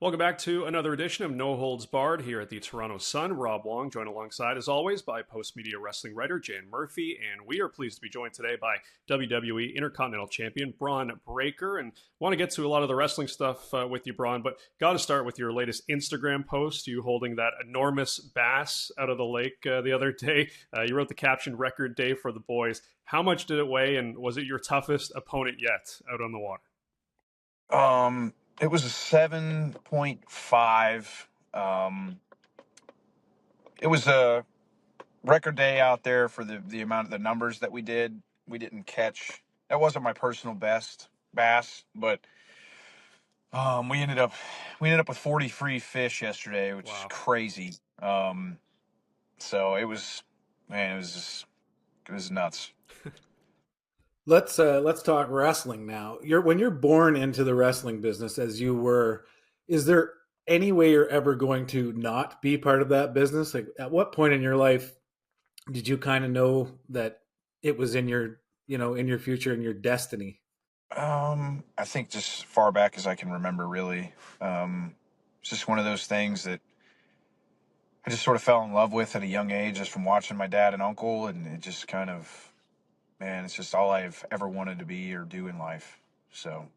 Welcome back to another edition of No Holds Barred here at the Toronto Sun. Rob Wong, joined alongside, as always, by Postmedia wrestling writer Jan Murphy, and we are pleased to be joined today by WWE Intercontinental Champion Bron Breakker. And want to get to a lot of the wrestling stuff with you, Bron, but got to start with your latest Instagram post. You holding that enormous bass out of the lake the other day. You wrote the caption "Record Day for the Boys." How much did it weigh, and was it your toughest opponent yet out on the water? It was a 7.5. It was a record day out there for the amount of the numbers that we did. We didn't catch. That wasn't my personal best bass, but we ended up with 40 free fish yesterday, which is Wow. crazy. So it was, man, it was nuts. Let's talk wrestling now. When you're born into the wrestling business as you were, is there any way you're ever going to not be part of that business? Like at what point in your life did you kind of know that it was in your, in your future and your destiny? I think just far back as I can remember, really. It's just one of those things that I just sort of fell in love with at a young age, just from watching my dad and uncle, and it just kind of, man, it's just all I've ever wanted to be or do in life. So,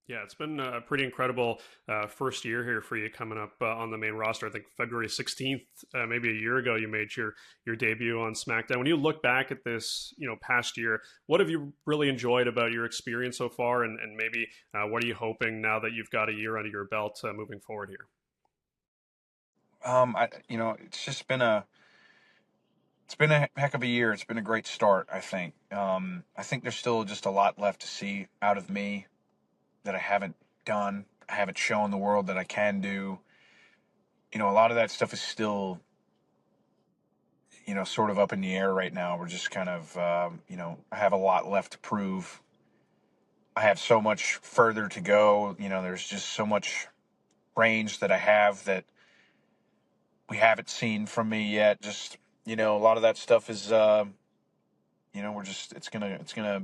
Yeah, it's been a pretty incredible first year here for you coming up on the main roster. I think February 16th, maybe a year ago, you made your debut on SmackDown. When you look back at this, past year, what have you really enjoyed about your experience so far, and maybe what are you hoping now that you've got a year under your belt moving forward here? it's just it's been a heck of a year. It's been a great start, I think. I think there's still just a lot left to see out of me that I haven't done. I haven't shown the world that I can do. A lot of that stuff is still, sort of up in the air right now. We're just kind of, I have a lot left to prove. I have so much further to go. There's just so much range that I have that we haven't seen from me yet. Just, a lot of that stuff is, it's gonna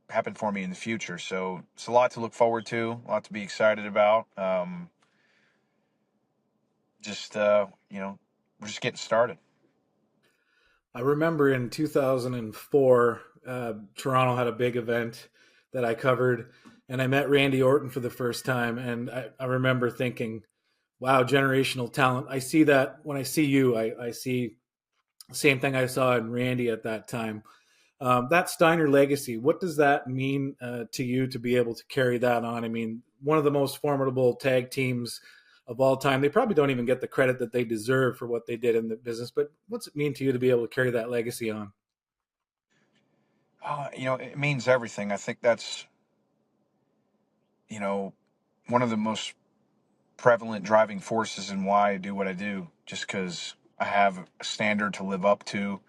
happen for me in the future. So it's a lot to look forward to, a lot to be excited about. Just, we're just getting started. I remember in 2004, Toronto had a big event that I covered, and I met Randy Orton for the first time. And I remember thinking, wow, generational talent. I see that when I see you, I see the same thing I saw in Randy at that time. That Steiner legacy, what does that mean to you to be able to carry that on? I mean, one of the most formidable tag teams of all time. They probably don't even get the credit that they deserve for what they did in the business, but what's it mean to you to be able to carry that legacy on? It means everything. I think that's, you know, one of the most prevalent driving forces in why I do what I do, just because I have a standard to live up to.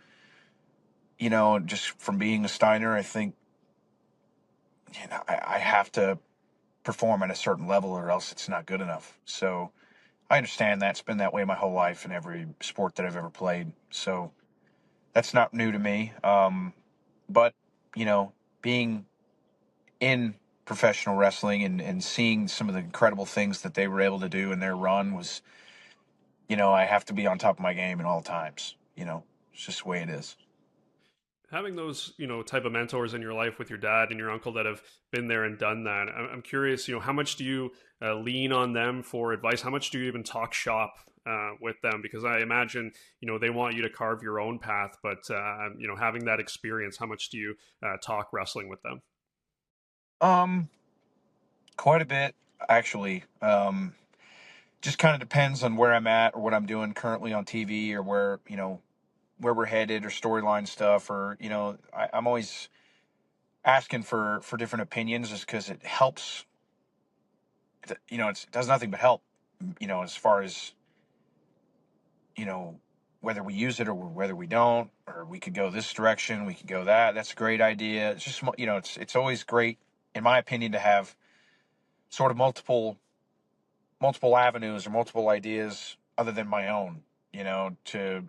Just from being a Steiner, I think, I have to perform at a certain level or else it's not good enough. So I understand that's been that way my whole life in every sport that I've ever played. So that's not new to me. But, being in professional wrestling and seeing some of the incredible things that they were able to do in their run was, I have to be on top of my game at all times. It's just the way it is. Having those type of mentors in your life with your dad and your uncle that have been there and done that, I'm curious, how much do you lean on them for advice? How much do you even talk shop with them? Because I imagine they want you to carve your own path, but having that experience, how much do you talk wrestling with them? Um, Quite a bit, actually. Just kind of depends on where I'm at or what I'm doing currently on TV or where we're headed or storyline stuff or, I'm always asking for different opinions just because it helps. It does nothing but help, as far as, you know, whether we use it or whether we don't, or we could go this direction, we could go that. That's a great idea. It's just, it's always great, in my opinion, to have sort of multiple avenues or multiple ideas other than my own, to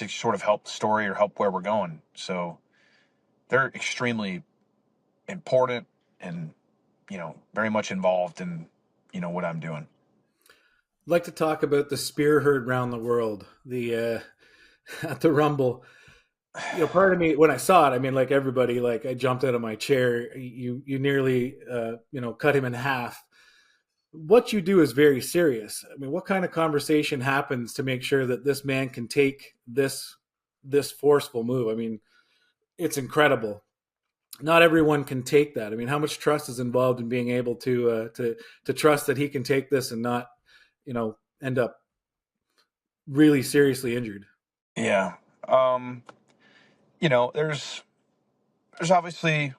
sort of help the story or help where we're going. So they're extremely important and, very much involved in what I'm doing. I'd like to talk about the spear heard around the world. The at the Rumble, part of me when I saw it, I mean, like everybody, like I jumped out of my chair. You nearly, cut him in half. What you do is very serious. I mean, what kind of conversation happens to make sure that this man can take this forceful move? I mean, it's incredible. Not everyone can take that. I mean, how much trust is involved in being able to trust that he can take this and not, end up really seriously injured? Yeah. There's obviously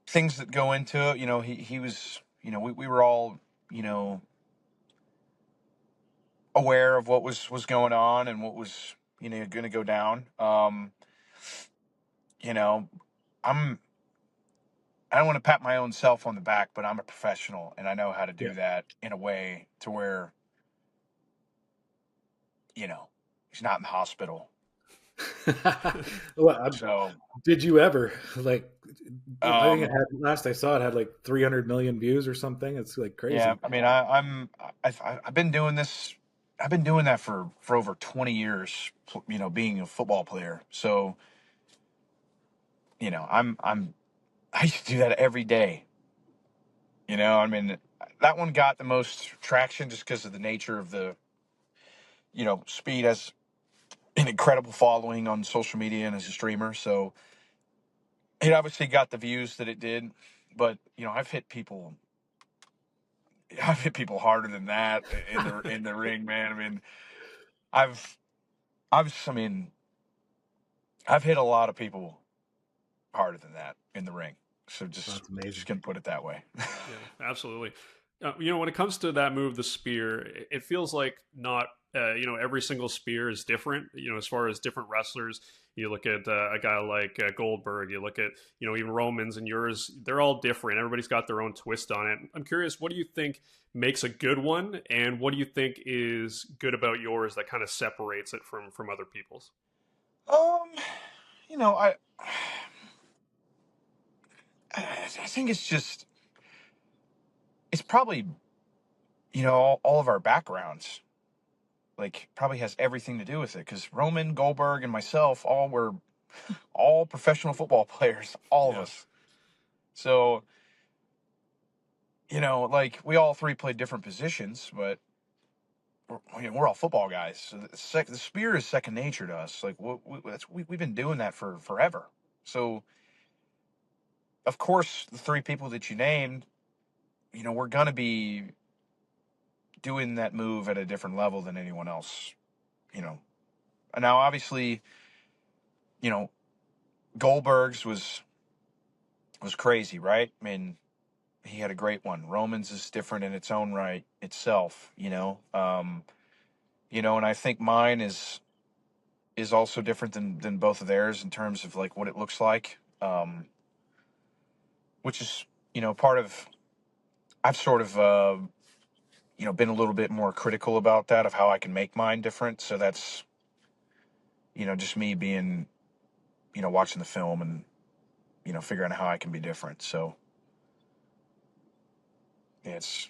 things that go into it. He was, we were all, aware of what was going on and what was, going to go down. You know, I'm I don't want to pat my own self on the back, but I'm a professional and I know how to Yeah. do that in a way to where, he's not in the hospital. Well, So, did you ever like? I think it um, had last I saw it had like 300 million views or something. It's like yeah, crazy. I mean, I've been doing this. I've been doing that for over 20 years, being a football player. So, I used to do that every day. I mean, that one got the most traction just because of the nature of Speed has an incredible following on social media and as a streamer. So it obviously got the views that it did. But, I've hit people harder than that in the ring, man. I mean, I've, I mean, I've hit a lot of people harder than that in the ring. So just That's amazing. gonna put it that way. Yeah, absolutely. When it comes to that move, the spear, it feels like not, every single spear is different. As far as different wrestlers, you look at a guy like Goldberg, you look at, even Romans and yours, they're all different. Everybody's got their own twist on it. I'm curious, what do you think makes a good one? And what do you think is good about yours that kind of separates it from other people's? um, you know, I, I think it's probably, all of our backgrounds, like, probably has everything to do with it. Because Roman, Goldberg, and myself all were all professional football players, all of Yeah. us. So, like, we all three played different positions, but we're all football guys. So the spear is second nature to us. Like, we've been doing that for forever. So, of course, the three people that you named, we're gonna be doing that move at a different level than anyone else. You know, and now obviously, you know, Goldberg's was crazy, right? I mean, he had a great one. Roman's is different in its own right itself. And I think mine is also different than both of theirs in terms of like what it looks like. Which is part of I've sort of been a little bit more critical about that of how I can make mine different. So that's just me being watching the film and figuring out how I can be different. So yeah, it's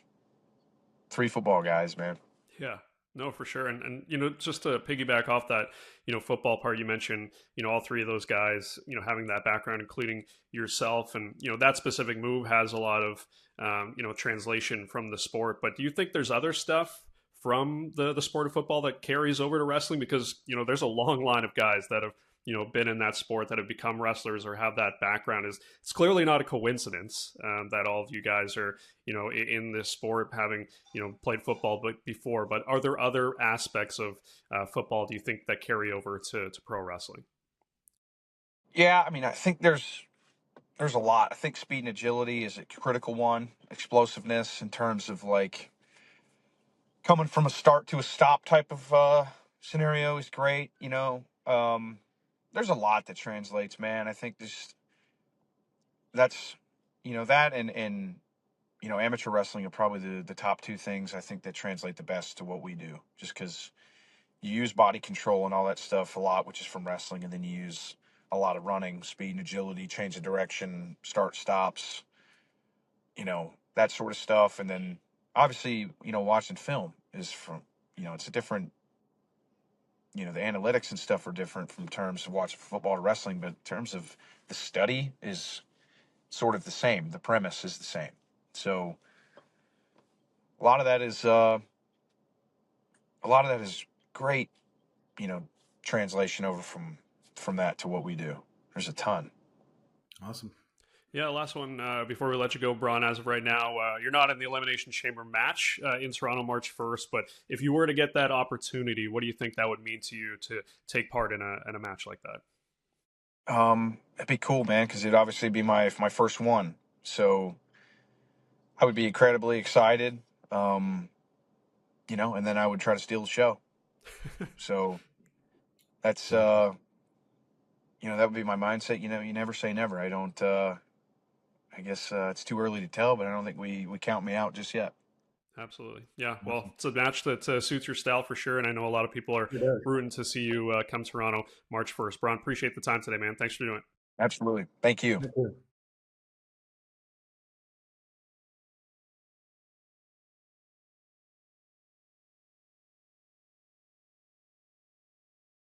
three football guys, man. Yeah, no, for sure. And just to piggyback off that, football part you mentioned, all three of those guys, having that background, including yourself, and that specific move has a lot of, translation from the sport. But do you think there's other stuff from the sport of football that carries over to wrestling? Because there's a long line of guys that have been in that sport that have become wrestlers or have that background. Is It's clearly not a coincidence that all of you guys are in this sport, having played football before. But are there other aspects of football, do you think, that carry over to pro wrestling? Yeah, I mean, I think there's a lot. I think speed and agility is a critical one. Explosiveness in terms of like coming from a start to a stop type of scenario is great. There's a lot that translates, man. I think that's that and amateur wrestling are probably the top two things I think that translate the best to what we do. Just because you use body control and all that stuff a lot, which is from wrestling, and then you use a lot of running, speed and agility, change of direction, start stops. that sort of stuff. And then obviously, watching film is from, it's a different, the analytics and stuff are different from terms of watching football to wrestling, but in terms of the study is sort of the same. The premise is the same. So a lot of that is great, translation over from that to what we do. There's a ton. Awesome. Yeah, last one before we let you go, Bron. As of right now, you're not in the Elimination Chamber match in Toronto March 1st, but if you were to get that opportunity, what do you think that would mean to you to take part in a match like that? It'd be cool, man, because it'd obviously be my first one. So I would be incredibly excited, and then I would try to steal the show. So that's, that would be my mindset. You never say never. I don't, I guess it's too early to tell, but I don't think we count me out just yet. Absolutely. Yeah. Well, it's a match that suits your style for sure. And I know a lot of people are rooting to see you come Toronto March 1st. Bron, appreciate the time today, man. Thanks for doing it. Absolutely. Thank you.